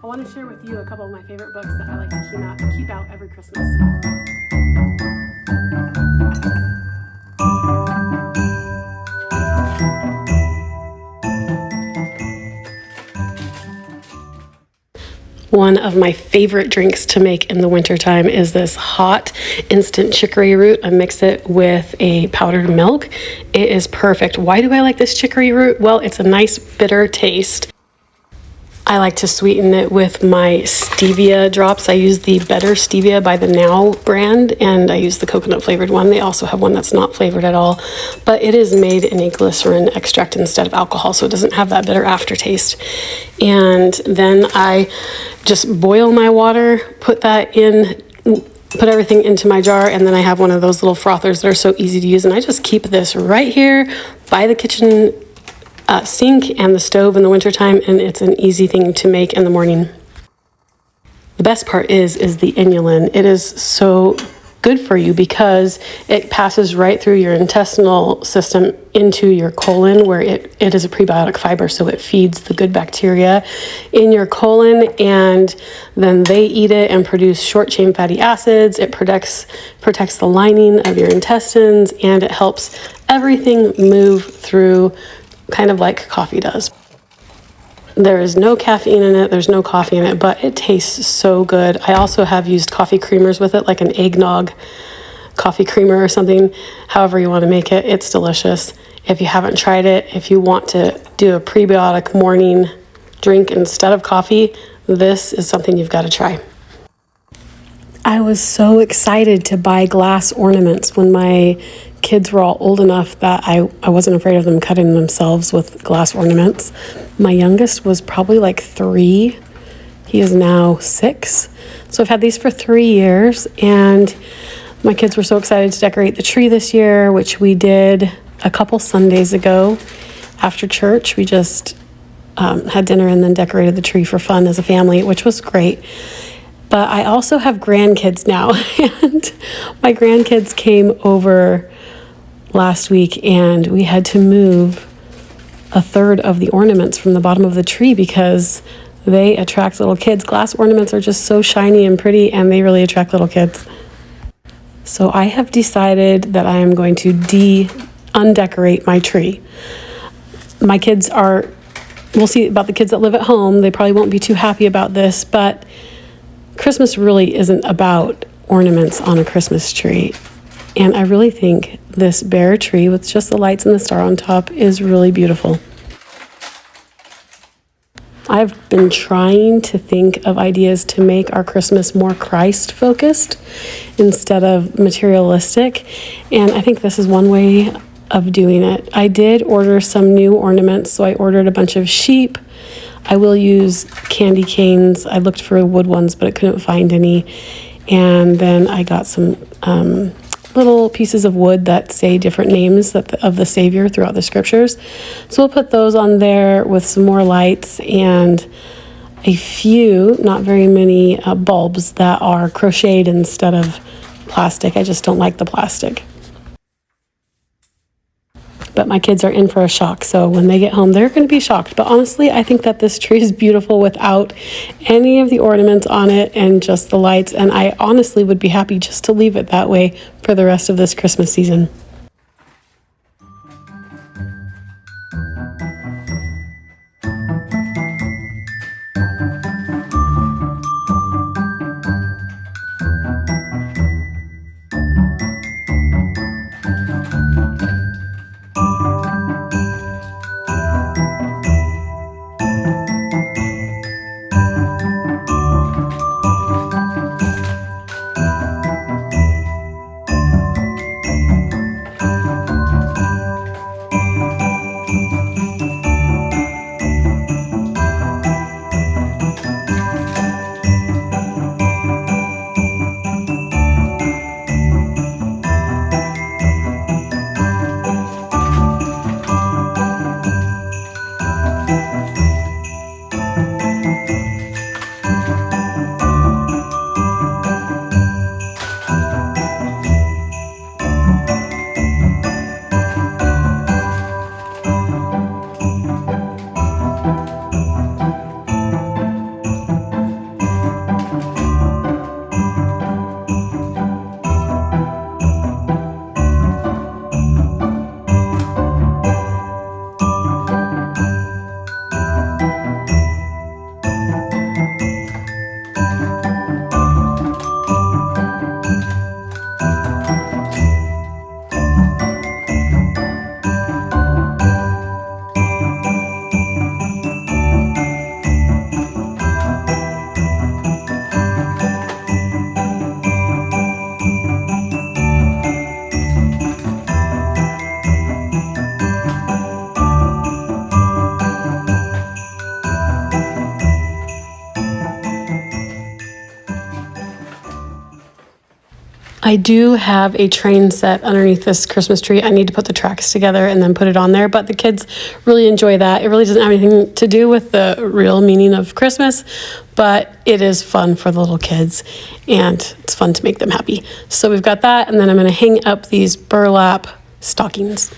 I want to share with you a couple of my favorite books that I like to keep out every Christmas. One of my favorite drinks to make in the wintertime is this hot instant chicory root. I mix it with a powdered milk. It is perfect. Why do I like this chicory root? Well, it's a nice bitter taste. I like to sweeten it with my stevia drops. I use the Better Stevia by the Now brand, and I use the coconut flavored one. They also have one that's not flavored at all, but it is made in a glycerin extract instead of alcohol, so it doesn't have that bitter aftertaste. And then I just boil my water, put everything into my jar, and then I have one of those little frothers that are so easy to use, and I just keep this right here by the kitchen sink and the stove in the wintertime, and it's an easy thing to make in the morning. The best part is the inulin. It is so good for you because it passes right through your intestinal system into your colon, where it is a prebiotic fiber, so it feeds the good bacteria in your colon, and then they eat it and produce short chain fatty acids. It protects the lining of your intestines, and it helps everything move through, kind of like coffee does. There is no caffeine in it, there's no coffee in it, but it tastes so good. I also have used coffee creamers with it, like an eggnog coffee creamer or something, however you want to make it. It's delicious. If you haven't tried it, if you want to do a prebiotic morning drink instead of coffee, this is something you've got to try. I was so excited to buy glass ornaments when my kids were all old enough that I wasn't afraid of them cutting themselves with glass ornaments. My youngest was probably like 3. He is now 6. So I've had these for 3 years, and my kids were so excited to decorate the tree this year, which we did a couple Sundays ago after church. We just had dinner and then decorated the tree for fun as a family, which was great. But I also have grandkids now, and my grandkids came over last week, and we had to move a third of the ornaments from the bottom of the tree because they attract little kids. Glass ornaments are just so shiny and pretty, and they really attract little kids. So I have decided that I am going to undecorate my tree. My kids we'll see about the kids that live at home. They probably won't be too happy about this, but Christmas really isn't about ornaments on a Christmas tree. And I really think this bare tree with just the lights and the star on top is really beautiful. I've been trying to think of ideas to make our Christmas more Christ-focused instead of materialistic, and I think this is one way of doing it. I did order some new ornaments, so I ordered a bunch of sheep. I will use candy canes. I looked for wood ones, but I couldn't find any. And then I got some little pieces of wood that say different names of the Savior throughout the scriptures. So we'll put those on there with some more lights and a few, not very many, bulbs that are crocheted instead of plastic. I just don't like the plastic. But my kids are in for a shock, so when they get home, they're going to be shocked. But honestly, I think that this tree is beautiful without any of the ornaments on it and just the lights, and I honestly would be happy just to leave it that way for the rest of this Christmas season. I do have a train set underneath this Christmas tree. I need to put the tracks together and then put it on there, but the kids really enjoy that. It really doesn't have anything to do with the real meaning of Christmas, but it is fun for the little kids and it's fun to make them happy. So we've got that, and then I'm going to hang up these burlap stockings.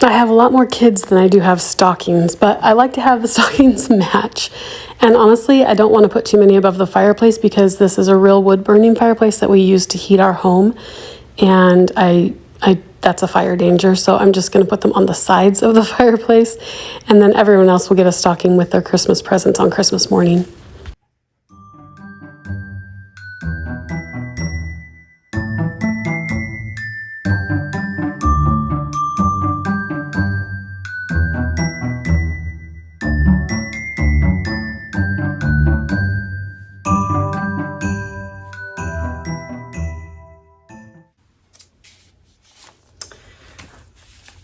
I have a lot more kids than I do have stockings, but I like to have the stockings match. And honestly, I don't want to put too many above the fireplace because this is a real wood burning fireplace that we use to heat our home. And that's a fire danger. So I'm just going to put them on the sides of the fireplace. And then everyone else will get a stocking with their Christmas presents on Christmas morning.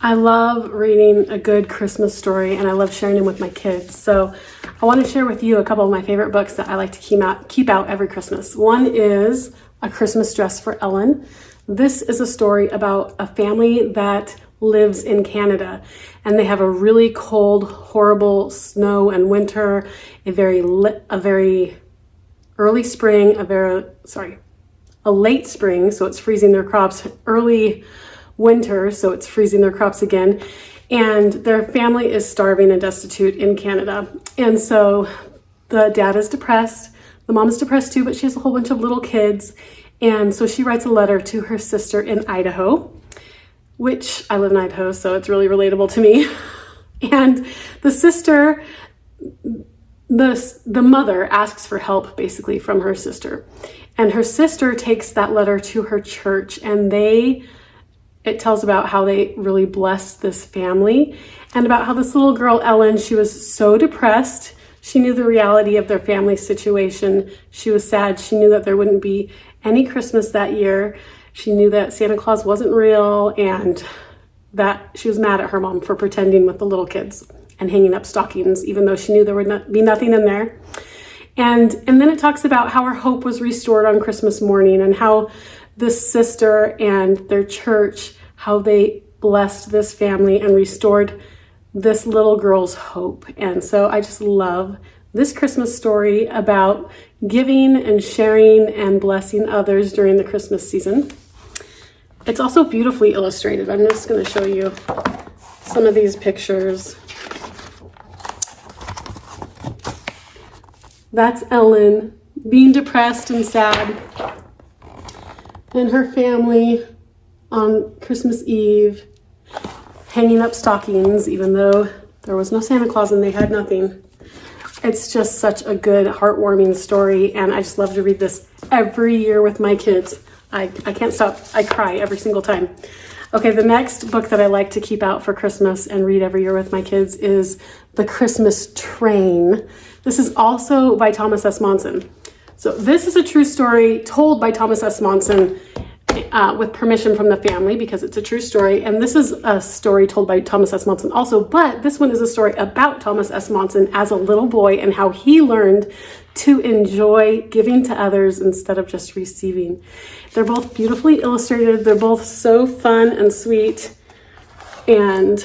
I love reading a good Christmas story and I love sharing them with my kids. So I want to share with you a couple of my favorite books that I like to keep out every Christmas. One is A Christmas Dress for Ellen. This is a story about a family that lives in Canada and they have a really cold, horrible snow and winter, a very early spring, a late spring, so it's freezing their crops, early winter, so it's freezing their crops again, and their family is starving and destitute in Canada. And so the dad is depressed, the mom is depressed too, but she has a whole bunch of little kids, and so she writes a letter to her sister in Idaho, which I live in Idaho, so it's really relatable to me. And the sister, the mother asks for help basically from her sister, and her sister takes that letter to her church, and it tells about how they really blessed this family and about how this little girl, Ellen, she was so depressed. She knew the reality of their family situation. She was sad. She knew that there wouldn't be any Christmas that year. She knew that Santa Claus wasn't real and that she was mad at her mom for pretending with the little kids and hanging up stockings, even though she knew there would be nothing in there. And then it talks about how her hope was restored on Christmas morning and how this sister and their church, how they blessed this family and restored this little girl's hope. And so I just love this Christmas story about giving and sharing and blessing others during the Christmas season. It's also beautifully illustrated. I'm just going to show you some of these pictures. That's Ellen being depressed and sad, and her family on Christmas Eve hanging up stockings, even though there was no Santa Claus and they had nothing. It's just such a good, heartwarming story, and I just love to read this every year with my kids. I can't stop. I cry every single time. Okay, the next book that I like to keep out for Christmas and read every year with my kids is The Christmas Train. This is also by Thomas S. Monson. So this is a true story told by Thomas S. Monson with permission from the family, because it's a true story. And this is a story told by Thomas S. Monson also, but this one is a story about Thomas S. Monson as a little boy and how he learned to enjoy giving to others instead of just receiving. They're both beautifully illustrated. They're both so fun and sweet and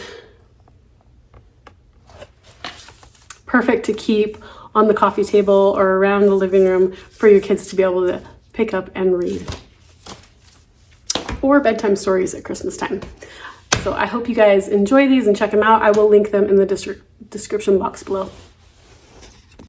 perfect to keep on the coffee table or around the living room for your kids to be able to pick up and read. Or bedtime stories at Christmas time. So I hope you guys enjoy these and check them out. I will link them in the description box below.